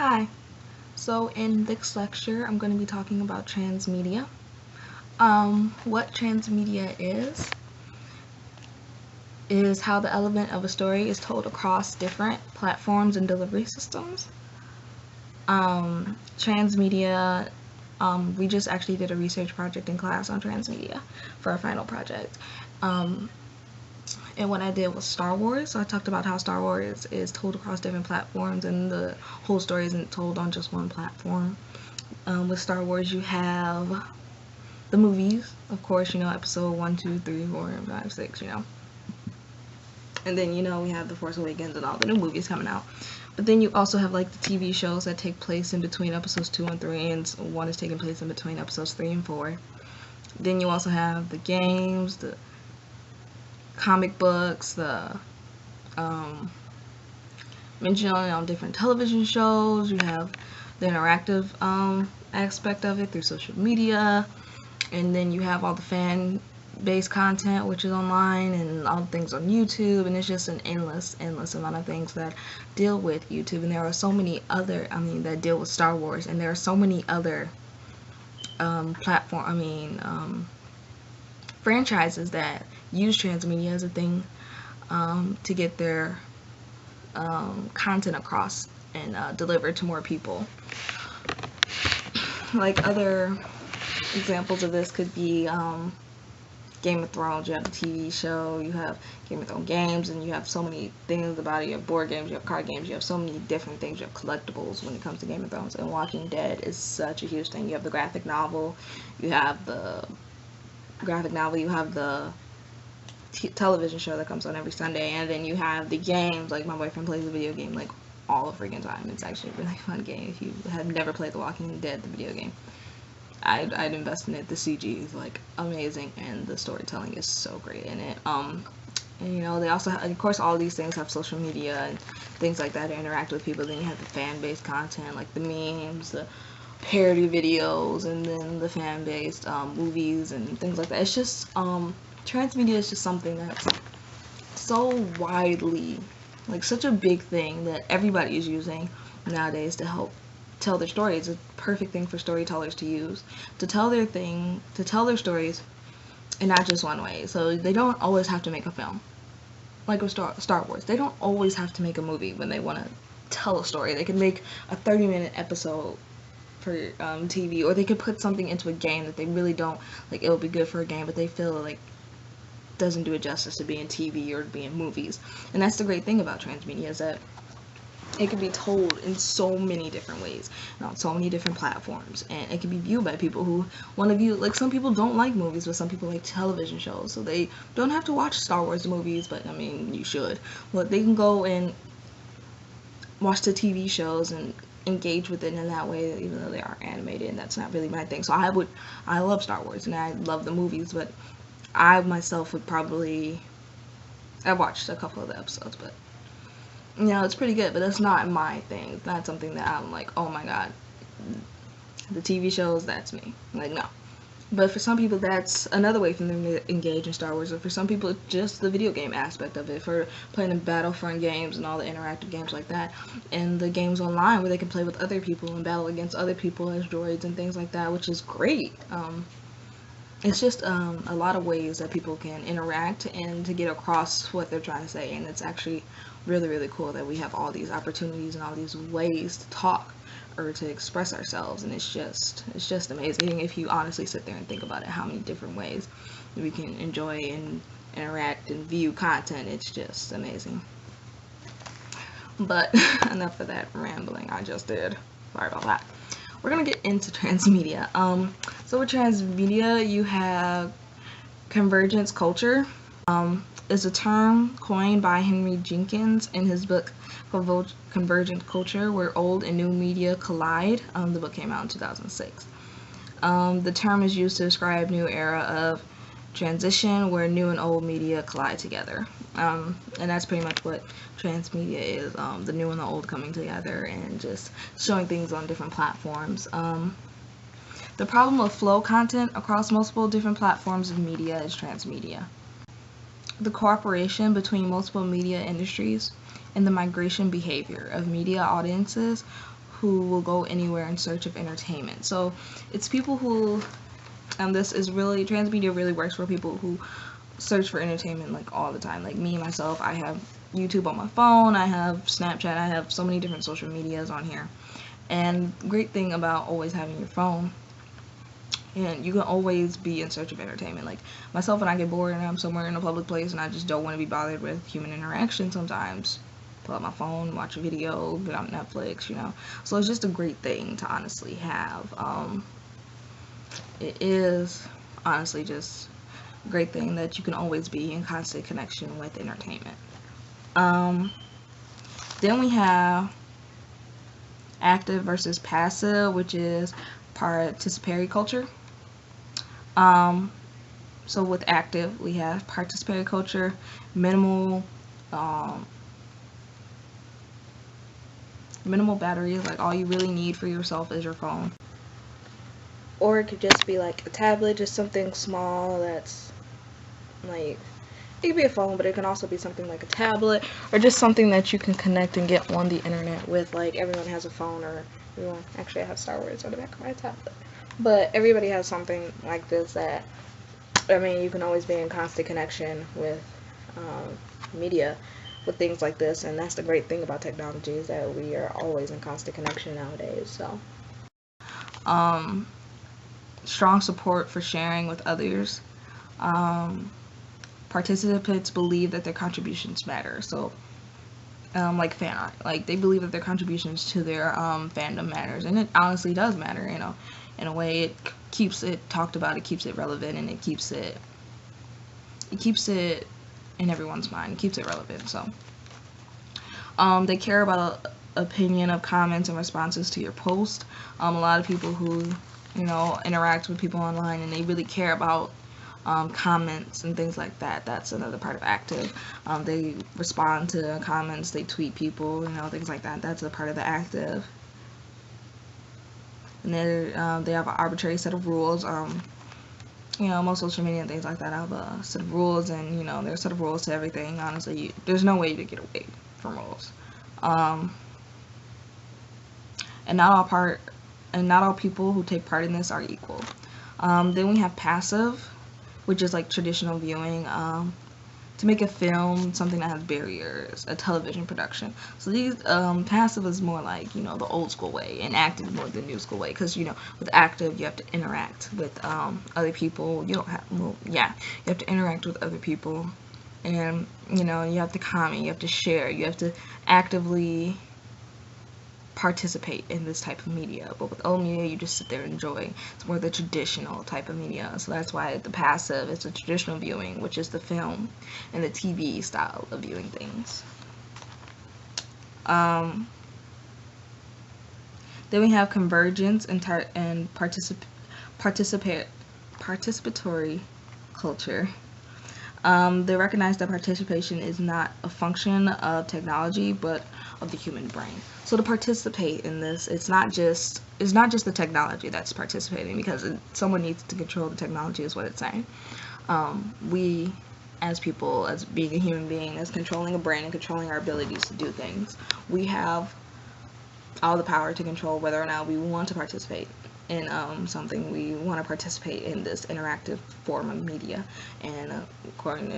Hi. So in this lecture, I'm going to be talking about transmedia. What transmedia is how the element of a story is told across different platforms and delivery systems. Transmedia, we just actually did a research project in class on transmedia for our final project. And what I did was Star Wars. So I talked about how Star Wars is told across different platforms and the whole story isn't told on just one platform. With Star Wars, you have the movies, of course, episode 1, 2, 3, 4, 5, 6, And then, we have The Force Awakens and all the new movies coming out. But then you also have like the TV shows that take place in between episodes 2 and 3, and one is taking place in between episodes 3 and 4. Then you also have the games, the comic books, the mentioned on different television shows. You have the interactive aspect of it through social media, and then you have all the fan-based content, which is online, and all the things on YouTube, and it's just an endless amount of things that deal with YouTube. And there are so many other, that deal with Star Wars, and there are so many other franchises that use transmedia as a thing to get their content across and delivered to more people. Like other examples of this could be Game of Thrones. You have the TV show, you have Game of Thrones games, and you have so many things about it. You have board games, you have card games, you have so many different things. You have collectibles when it comes to Game of Thrones. And Walking Dead is such a huge thing. You have the graphic novel, you have the television show that comes on every Sunday, and then you have the games. Like my boyfriend plays a video game like all the freaking time. It's actually a really fun game. If you have never played The Walking Dead, the video game, I'd invest in it. The CG is like amazing, and the storytelling is so great in it. And they also have, of course, all these things have social media and things like that to interact with people. Then you have the fan-based content, like the memes, the parody videos, and then the fan-based movies and things like that. It's just transmedia is just something that's so widely, like such a big thing that everybody is using nowadays to help tell their story. It's a perfect thing for storytellers to use to tell their stories in not just one way. So they don't always have to make a film. Like with Star Wars, they don't always have to make a movie when they want to tell a story. They can make a 30-minute episode for TV, or they could put something into a game that they really don't like. It would be good for a game, but they feel like doesn't do it justice to be in TV or to be in movies. And that's the great thing about transmedia, is that it can be told in so many different ways and on so many different platforms, and it can be viewed by people who want to view, like some people don't like movies, but some people like television shows, so they don't have to watch Star Wars movies, but you should. But they can go and watch the TV shows and engage with it in that way, even though they are animated, and that's not really my thing. So I love Star Wars and I love the movies, but I myself would probably, I watched a couple of the episodes, but it's pretty good, but that's not my thing. It's not something that I'm like, oh my god, the TV shows, that's me. Like, no. But for some people, that's another way for them to engage in Star Wars. Or for some people, it's just the video game aspect of it, for playing the Battlefront games and all the interactive games like that, and the games online where they can play with other people and battle against other people as droids and things like that, which is great. It's just a lot of ways that people can interact and to get across what they're trying to say, and it's actually really, really cool that we have all these opportunities and all these ways to talk or to express ourselves. And it's just amazing if you honestly sit there and think about it, how many different ways we can enjoy and interact and view content. It's just amazing. But enough of that rambling I just did. Sorry about that. We're gonna get into transmedia. So with transmedia, you have convergence culture. Is a term coined by Henry Jenkins in his book Convergent Culture, where old and new media collide. The book came out in 2006. The term is used to describe a new era of transition where new and old media collide together. And that's pretty much what transmedia is, the new and the old coming together and just showing things on different platforms. The problem of flow content across multiple different platforms of media is transmedia. The cooperation between multiple media industries and the migration behavior of media audiences who will go anywhere in search of entertainment. So it's people who, this is really, transmedia really works for people who search for entertainment like all the time. Like me, myself, I have YouTube on my phone, I have Snapchat, I have so many different social medias on here. And great thing about always having your phone, and you can always be in search of entertainment. Like myself, when I get bored and I'm somewhere in a public place and I just don't want to be bothered with human interaction, sometimes pull out my phone, watch a video, get on Netflix, you know. So it's just a great thing to honestly have. It is honestly just a great thing that you can always be in constant connection with entertainment. Then we have active versus passive, which is participatory culture. So with active, we have participatory culture, minimal battery, like all you really need for yourself is your phone. Or it could just be like a tablet, just something small that's like, it could be a phone, but it can also be something like a tablet, or just something that you can connect and get on the internet with. Like everyone has a phone, or everyone, actually I have Star Wars on the back of my tablet, but everybody has something like this that, I mean, you can always be in constant connection with media, with things like this. And that's the great thing about technology, is that we are always in constant connection nowadays. So strong support for sharing with others. Participants believe that their contributions matter. So like fan art, like they believe that their contributions to their fandom matters, and it honestly does matter, you know. In a way, it keeps it talked about, it keeps it relevant, and it keeps it in everyone's mind, it keeps it relevant. So they care about opinion of comments and responses to your post. A lot of people who, you know, interact with people online, and they really care about comments and things like that. That's another part of active. They respond to comments, they tweet people, you know, things like that. That's a part of the active. And then they have an arbitrary set of rules. You know, most social media and things like that have a set of rules, and you know, there's a set of rules to everything. Honestly, there's no way to get away from rules. And not all people who take part in this are equal. Then we have passive, which is like traditional viewing. To make a film, something that has barriers, a television production. So these passive is more like, you know, the old school way, and active is more the new school way. Because, you know, with active, you have to interact with other people. You have to interact with other people, and you know, you have to comment, you have to share, you have to actively participate in this type of media. But with old media, you just sit there and enjoy. It's more the traditional type of media. So that's why the passive is the traditional viewing, which is the film and the TV style of viewing things. Then we have convergence and participatory culture. They recognize that participation is not a function of technology, but of the human brain. So to participate in this, it's not just the technology that's participating, because someone needs to control the technology, is what it's saying. We, as people, as being a human being, as controlling a brain and controlling our abilities to do things, we have all the power to control whether or not we want to participate in something. We want to participate in this interactive form of media, and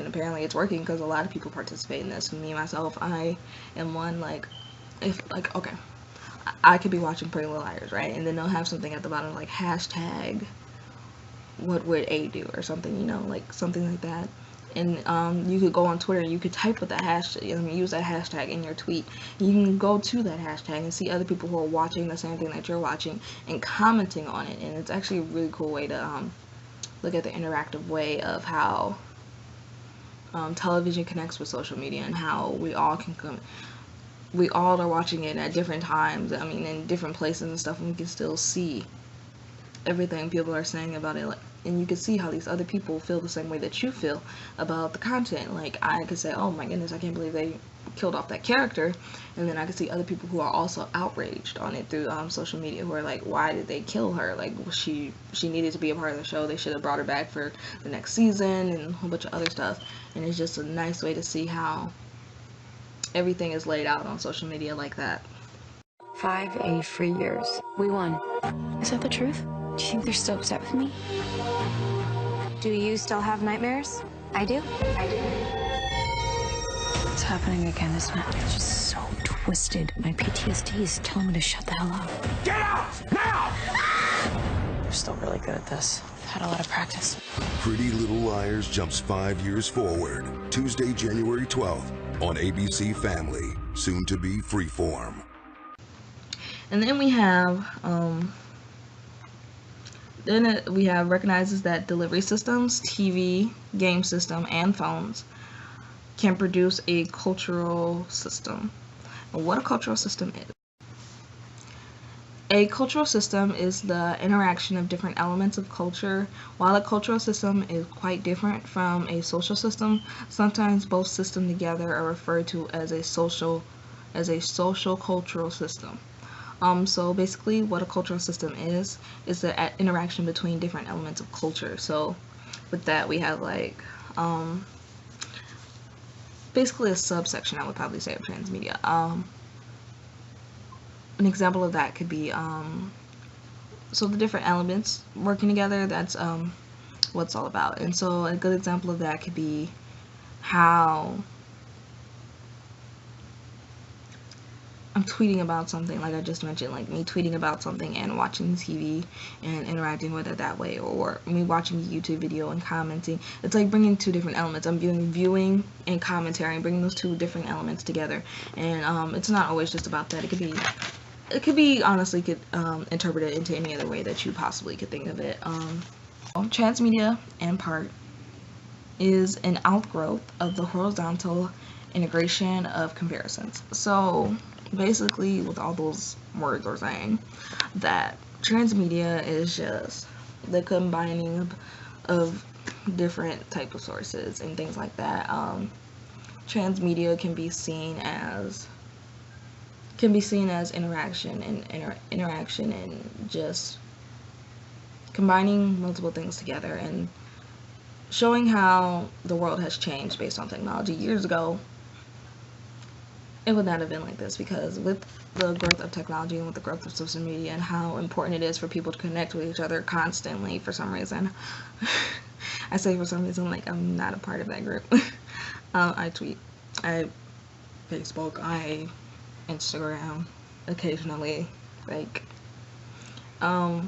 apparently it's working, because a lot of people participate in this. Me myself, I am one. Like, if like, okay, I could be watching Pretty Little Liars, right, and then they'll have something at the bottom like hashtag what would A do, or something, you know, like something like that. And you could go on Twitter and you could type with that hashtag, I mean, use that hashtag in your tweet. You can go to that hashtag and see other people who are watching the same thing that you're watching and commenting on it. And it's actually a really cool way to look at the interactive way of how television connects with social media, and how we all are watching it at different times, I mean, in different places and stuff, and we can still see everything people are saying about it. Like, and you can see how these other people feel the same way that you feel about the content. Like, I could say, oh my goodness, I can't believe they killed off that character, and then I could see other people who are also outraged on it through social media, who are like, why did they kill her? Like, she needed to be a part of the show, they should have brought her back for the next season, and a whole bunch of other stuff. And it's just a nice way to see how everything is laid out on social media like that. 5 free years. We won. Is that the truth? Do you think they're still upset with me? Do you still have nightmares? I do. It's happening again, isn't it? It's just so twisted. My PTSD is telling me to shut the hell up. Get out! Now! We're still really good at this. I've had a lot of practice. Pretty Little Liars jumps 5 years forward. Tuesday, January 12th on ABC Family, soon to be Freeform. And then we have recognizes that delivery systems, TV, game system, and phones can produce a cultural system. And what a cultural system is. A cultural system is the interaction of different elements of culture. While a cultural system is quite different from a social system, sometimes both systems together are referred to as a social cultural system. So basically what a cultural system is the interaction between different elements of culture. So with that we have like basically a subsection, I would probably say, of transmedia. An example of that could be so the different elements working together, that's what it's all about. And so a good example of that could be how I'm tweeting about something, like I just mentioned, like me tweeting about something and watching TV and interacting with it that way, or me watching a YouTube video and commenting. It's like bringing two different elements. I'm viewing and commentary, and bringing those two different elements together. And it's not always just about that. It could be honestly interpreted into any other way that you possibly could think of it. Transmedia, in part, is an outgrowth of the horizontal integration of comparisons. So basically what all those words are saying, that transmedia is just the combining of different type of sources and things like that. Transmedia can be seen as interaction and just combining multiple things together and showing how the world has changed based on technology. Years ago, it would not have been like this, because with the growth of technology and with the growth of social media and how important it is for people to connect with each other constantly, for some reason, I say for some reason, like I'm not a part of that group. I tweet, I Facebook, I Instagram occasionally, like the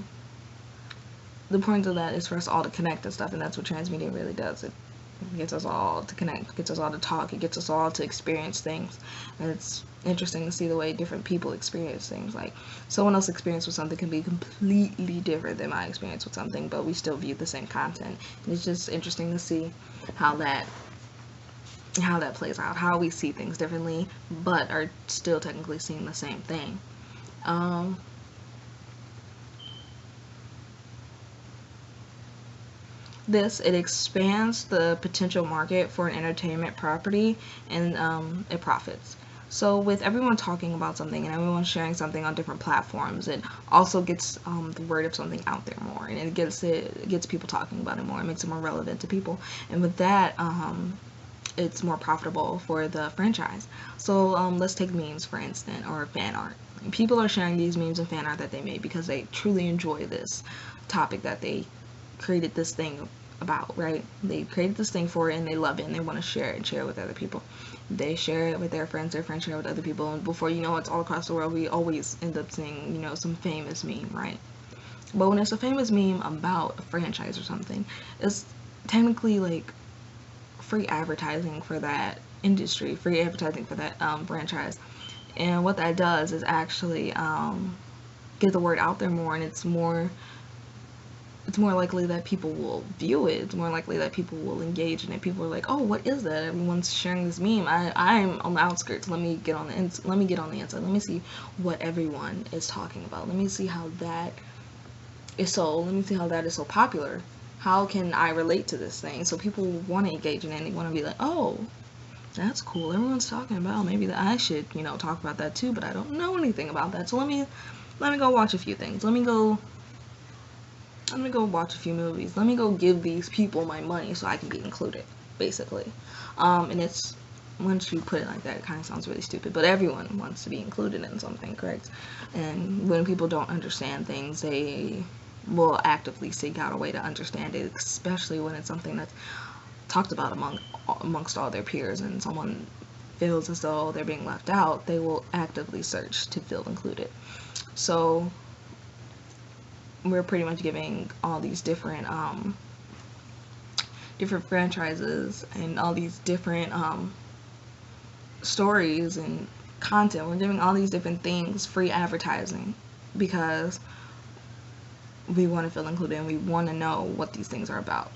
point of that is for us all to connect and stuff, and that's what transmedia really does. It gets us all to connect, gets us all to talk, it gets us all to experience things. And it's interesting to see the way different people experience things. Like someone else's experience with something can be completely different than my experience with something, but we still view the same content. And it's just interesting to see how that plays out, how we see things differently but are still technically seeing the same thing. It expands the potential market for an entertainment property, and it profits. So with everyone talking about something and everyone sharing something on different platforms, it also gets the word of something out there more, and it gets people talking about it more. It makes it more relevant to people, and with that, it's more profitable for the franchise. So let's take memes for instance, or fan art. People are sharing these memes and fan art that they made because they truly enjoy this topic that they created this thing about, right? They created this thing for it and they love it and they want to share it and share it with other people. They share it with their friends share it with other people, and before you know it's all across the world. We always end up seeing, you know, some famous meme, right? But when it's a famous meme about a franchise or something, it's technically like free advertising for that industry, free advertising for that franchise. And what that does is actually get the word out there more, and it's more likely that people will view it. It's more likely that people will engage in it. People are like, oh, what is that? Everyone's sharing this meme. I'm on the outskirts. Let me get on the inside. Let me see what everyone is talking about. Let me see how that is so popular. How can I relate to this thing? So people want to engage in it, and they want to be like, oh, that's cool. Everyone's talking about, maybe that I should, you know, talk about that too, but I don't know anything about that. So let me go watch a few things. Let me go watch a few movies. Let me go give these people my money so I can be included, basically. And it's once you put it like that, it kind of sounds really stupid, but everyone wants to be included in something, correct? And when people don't understand things, they will actively seek out a way to understand it, especially when it's something that's talked about amongst all their peers, and someone feels as though they're being left out, they will actively search to feel included. So we're pretty much giving all these different franchises and all these different stories and content. We're giving all these different things free advertising because we want to feel included and we want to know what these things are about.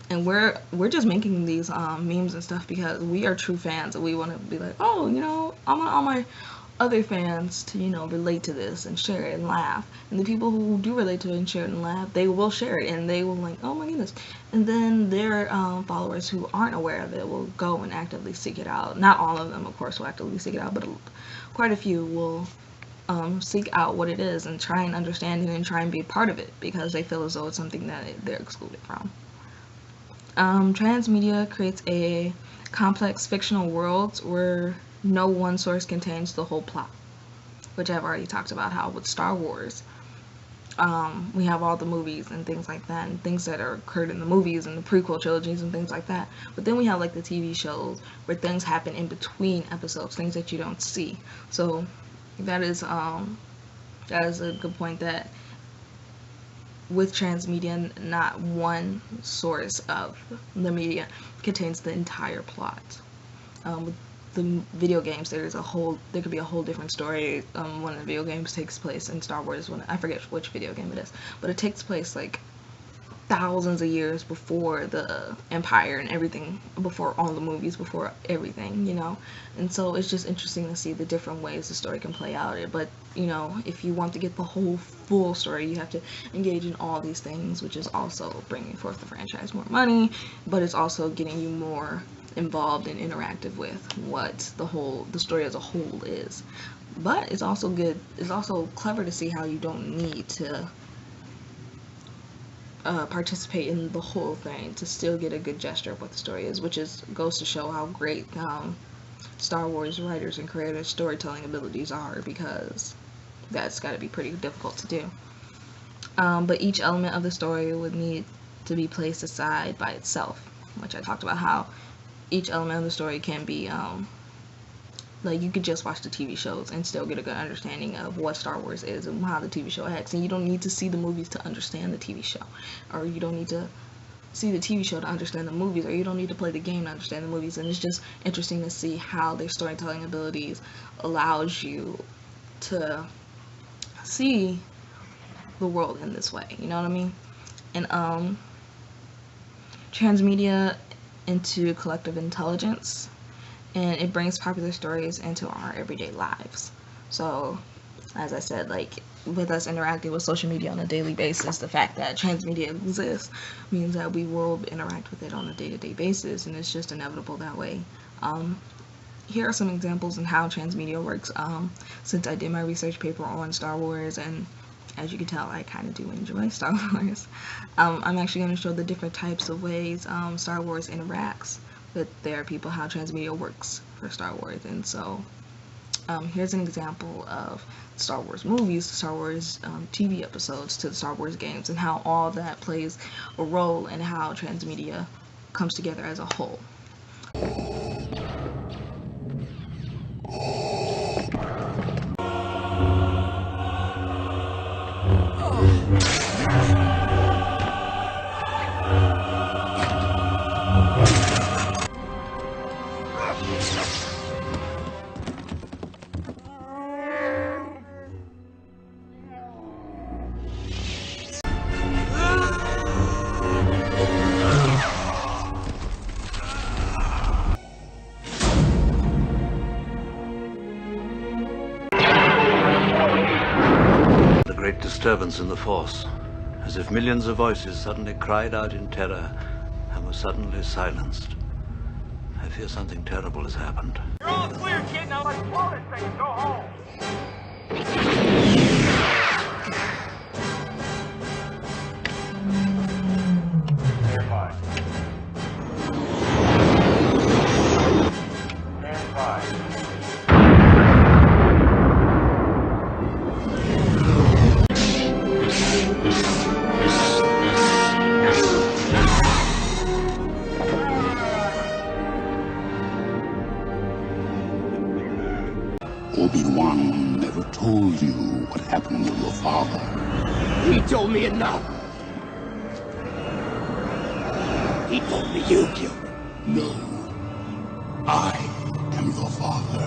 And we're just making these memes and stuff because we are true fans, and we want to be like, oh, you know, I want all my other fans to, you know, relate to this and share it and laugh. And the people who do relate to it and share it and laugh, they will share it and they will like, oh my goodness. And then their followers who aren't aware of it will go and actively seek it out. Not all of them, of course, will actively seek it out, but quite a few will seek out what it is and try and understand it and try and be a part of it because they feel as though it's something that they're excluded from. Transmedia creates a complex fictional world where no one source contains the whole plot, which I've already talked about how with Star Wars, we have all the movies and things like that, and things that are occurred in the movies and the prequel trilogies and things like that. But then we have like the TV shows where things happen in between episodes, things that you don't see. So that is a good point, that with transmedia, not one source of the media contains the entire plot. With the video games, there could be a whole different story. One of the video games takes place in Star Wars, I forget which video game it is, but it takes place like thousands of years before the Empire and everything, before all the movies, before everything, you know. And so it's just interesting to see the different ways the story can play out. But you know, if you want to get the whole full story, you have to engage in all these things, which is also bringing forth the franchise more money, but it's also getting you more involved and interactive with what the story as a whole is. But it's also good, it's also clever to see how you don't need to participate in the whole thing to still get a good gesture of what the story is, which goes to show how great Star Wars writers and creators' storytelling abilities are, because that's got to be pretty difficult to do. But each element of the story would need to be placed aside by itself, which I talked about how each element of the story can be like, you could just watch the TV shows and still get a good understanding of what Star Wars is and how the TV show acts, and you don't need to see the movies to understand the TV show, or you don't need to see the TV show to understand the movies, or you don't need to play the game to understand the movies. And it's just interesting to see how their storytelling abilities allows you to see the world in this way, you know what I mean? And transmedia into collective intelligence, and it brings popular stories into our everyday lives. So as I said, like, with us interacting with social media on a daily basis, the fact that transmedia exists means that we will interact with it on a day-to-day basis, and it's just inevitable that way. Here are some examples on how transmedia works, since I did my research paper on Star Wars, and as you can tell, I kind of do enjoy Star Wars. I'm actually going to show the different types of ways Star Wars interacts with their people, how transmedia works for Star Wars. And so here's an example of Star Wars movies, Star Wars TV episodes, to the Star Wars games, and how all that plays a role in how transmedia comes together as a whole. Disturbance in the force, as if millions of voices suddenly cried out in terror and were suddenly silenced. I fear something terrible has happened. You're all clear, kid. Now let's blow this thing and go home. You're fine. son never told you what happened to your father. He told me enough. He told me you killed him. No. I am your father.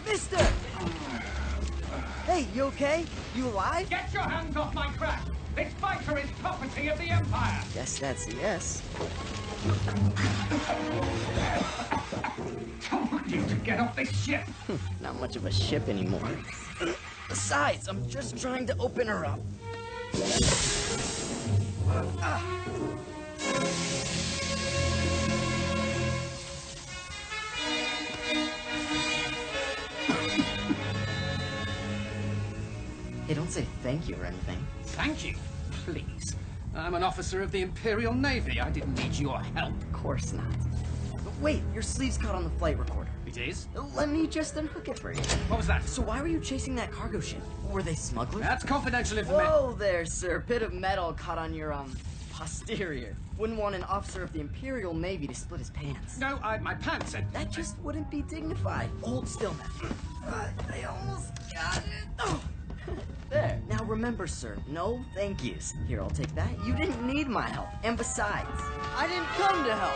Mister! Hey, you okay? You alive? Get your hands off my craft! This fighter is property of the Empire! Guess that's a yes. Told you to get off this ship! Not much of a ship anymore. Besides, I'm just trying to open her up. Hey, don't say thank you or anything. Thank you, please. I'm an officer of the Imperial Navy. I didn't need your help. Of course not. But wait, your sleeve's caught on the flight recorder. It is? Let me just unhook it for you. What was that? So why were you chasing that cargo ship? Were they smugglers? That's confidential information. Whoa there, sir. Bit of metal caught on your, posterior. Wouldn't want an officer of the Imperial Navy to split his pants. No, my pants said... That just wouldn't be dignified. Hold still, Matthew. I almost got it. Oh. There. Now remember, sir, no thank yous. Here, I'll take that. You didn't need my help. And besides, I didn't come to help.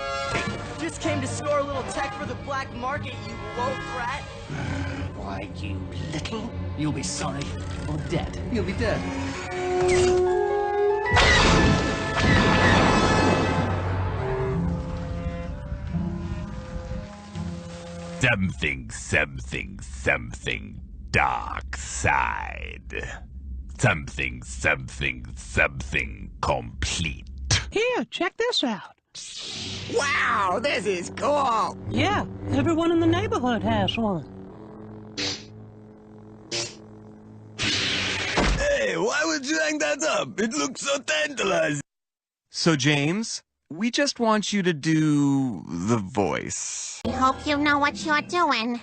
Just came to score a little tech for the black market, you low rat. Why, you little... You'll be sorry. Or dead. You'll be dead. Something dark side. Something complete. Here, check this out. Wow, this is cool. Yeah, everyone in the neighborhood has one. Hey, why would you hang that up? It looks so tantalizing. So, James, we just want you to do the voice. I hope you know what you're doing.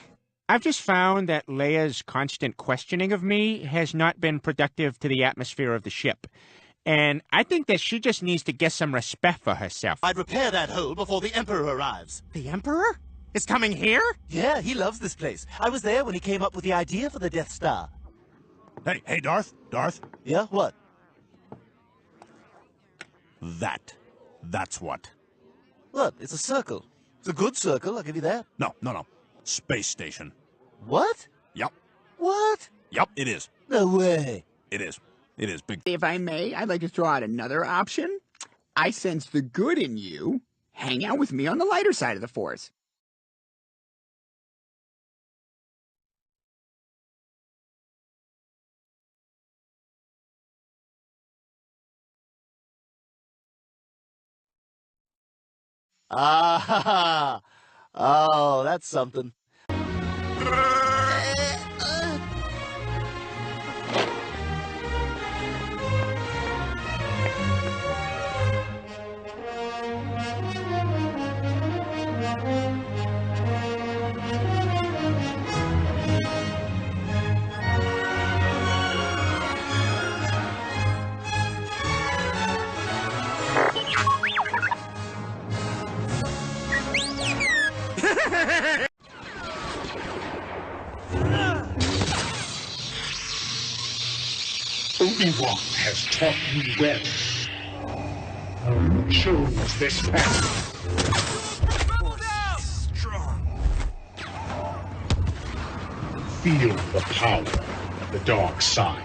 I've just found that Leia's constant questioning of me has not been productive to the atmosphere of the ship. And I think that she just needs to get some respect for herself. I'd repair that hole before the Emperor arrives. The Emperor? Is coming here? Yeah, he loves this place. I was there when he came up with the idea for the Death Star. Hey, Darth? Yeah, what? That's what? What? It's a circle. It's a good circle, I'll give you that. No. Space station. What? Yup. What? Yup, it is. No way. It is big. If I may, I'd like to throw out another option. I sense the good in you. Hang out with me on the lighter side of the Force. Ah, oh, that's something. Obi-Wan has taught you well. You chose this path. Strong. Feel the power of the dark side.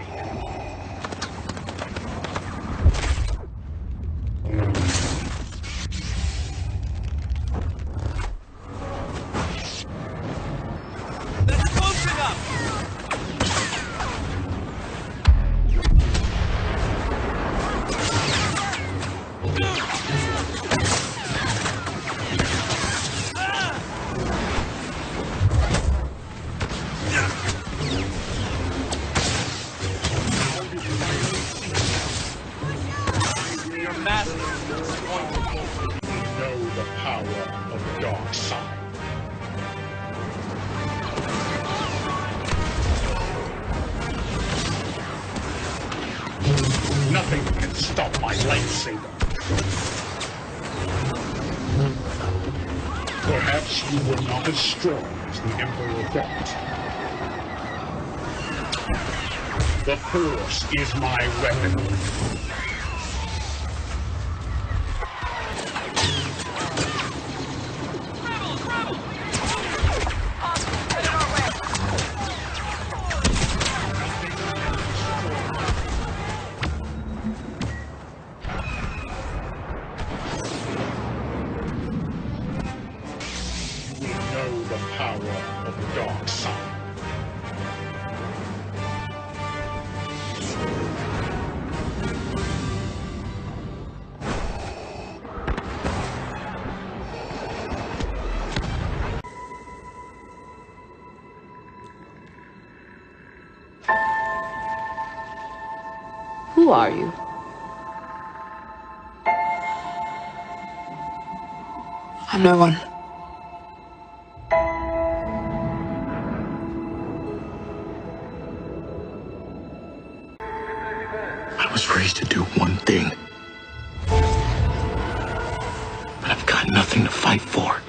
That's close enough! massive disappointment. Know the power of the dark side. Nothing can stop my lightsaber. Perhaps you were not as strong as the Emperor thought. The Force is my weapon. Who are you? I'm no one. I was raised to do one thing. But I've got nothing to fight for.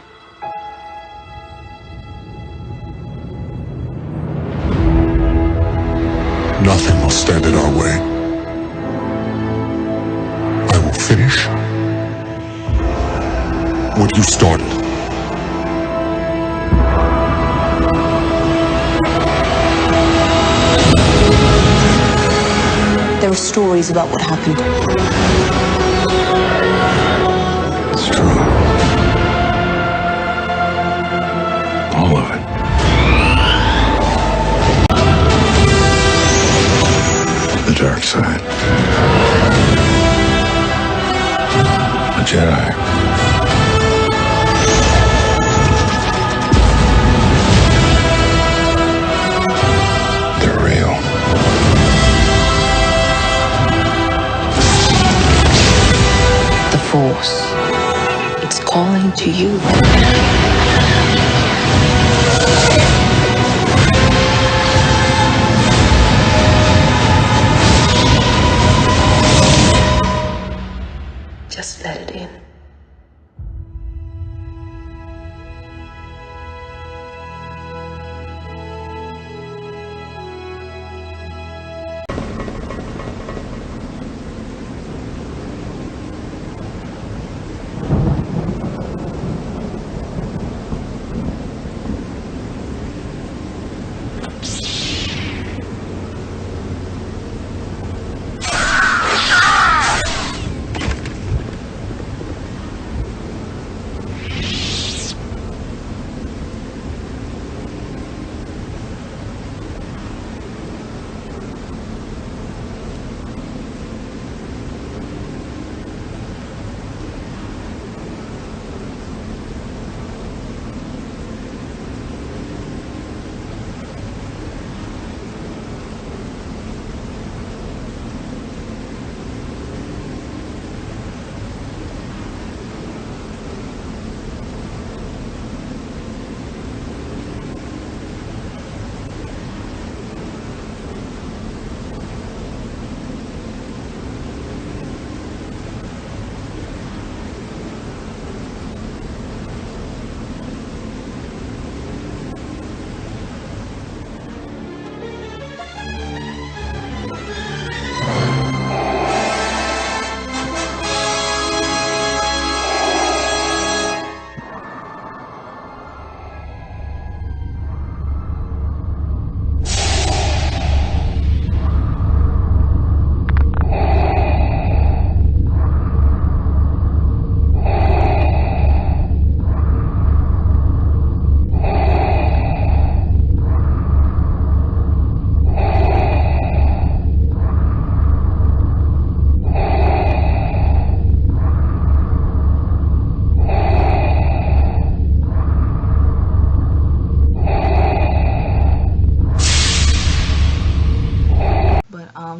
Nothing will stand in our way. I will finish what you started. There are stories about what happened. It's true. All of it. The dark side. The Jedi. They're real. The Force. It's calling to you. Just let it in.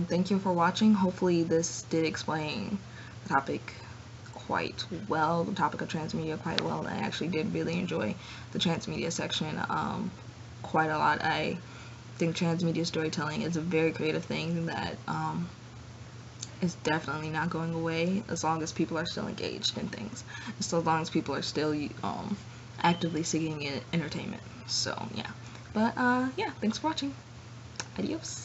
Thank you for watching. Hopefully this did explain topic quite well, the topic of transmedia quite well. I actually did really enjoy the transmedia section quite a lot. I think transmedia storytelling is a very creative thing that is definitely not going away as long as people are still engaged in things, so as long as people are still actively seeking entertainment. So yeah, but yeah, thanks for watching. Adios.